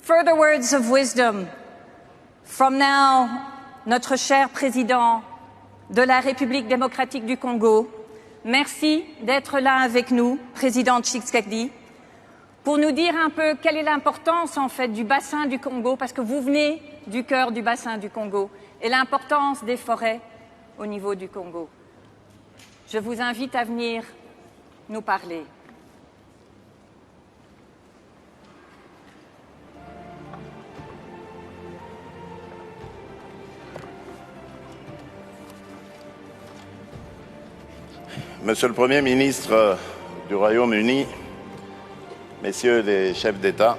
Further words of wisdom from now, notre cher président de la République démocratique du Congo. Merci d'être là avec nous, président Tshisekedi, pour nous dire un peu quelle est l'importance en fait du bassin du Congo, parce que vous venez du cœur du bassin du Congo, et l'importance des forêts au niveau du Congo. Je vous invite à venir nous parler. Monsieur le Premier ministre du Royaume-Uni, Messieurs les chefs d'État,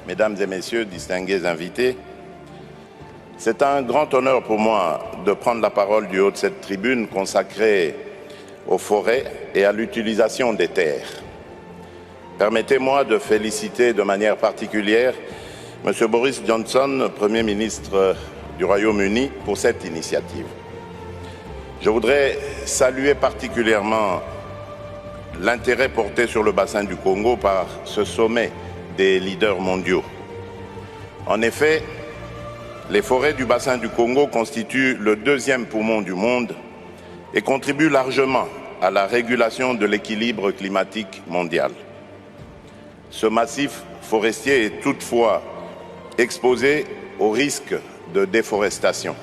Mesdames et Messieurs, distingués invités, c'est un grand honneur pour moi de prendre la parole du haut de cette tribune consacrée aux forêts et à l'utilisation des terres. Permettez-moi de féliciter de manière particulière M. Boris Johnson, Premier ministre du Royaume-Uni, pour cette initiative. Je voudrais saluer particulièrement l'intérêt porté sur le bassin du Congo par ce sommet des leaders mondiaux. En effet, les forêts du bassin du Congo constituent le deuxième poumon du monde et contribuent largement à la régulation de l'équilibre climatique mondial. Ce massif forestier est toutefois exposé au risque de déforestation.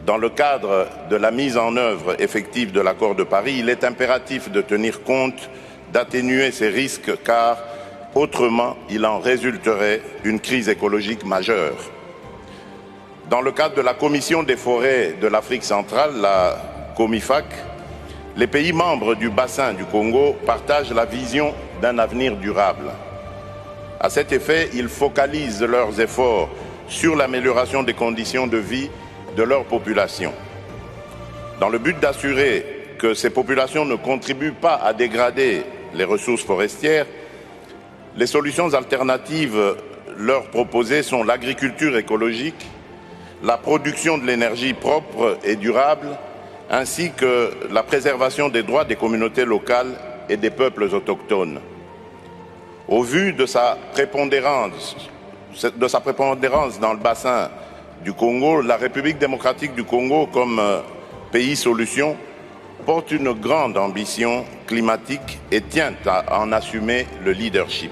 Dans le cadre de la mise en œuvre effective de l'accord de Paris, il est impératif de tenir compte d'atténuer ces risques car autrement il en résulterait une crise écologique majeure. Dans le cadre de la Commission des forêts de l'Afrique centrale, la COMIFAC, les pays membres du bassin du Congo partagent la vision d'un avenir durable. À cet effet, ils focalisent leurs efforts sur l'amélioration des conditions de vie de leur population. Dans le but d'assurer que ces populations ne contribuent pas à dégrader les ressources forestières, les solutions alternatives leur proposées sont l'agriculture écologique, la production de l'énergie propre et durable, ainsi que la préservation des droits des communautés locales et des peuples autochtones. Au vu de sa prépondérance dans le bassin du Congo, la République démocratique du Congo, comme pays solution, porte une grande ambition climatique et tient à en assumer le leadership.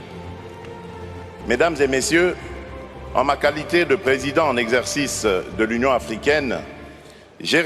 Mesdames et Messieurs, en ma qualité de président en exercice de l'Union africaine, j'ai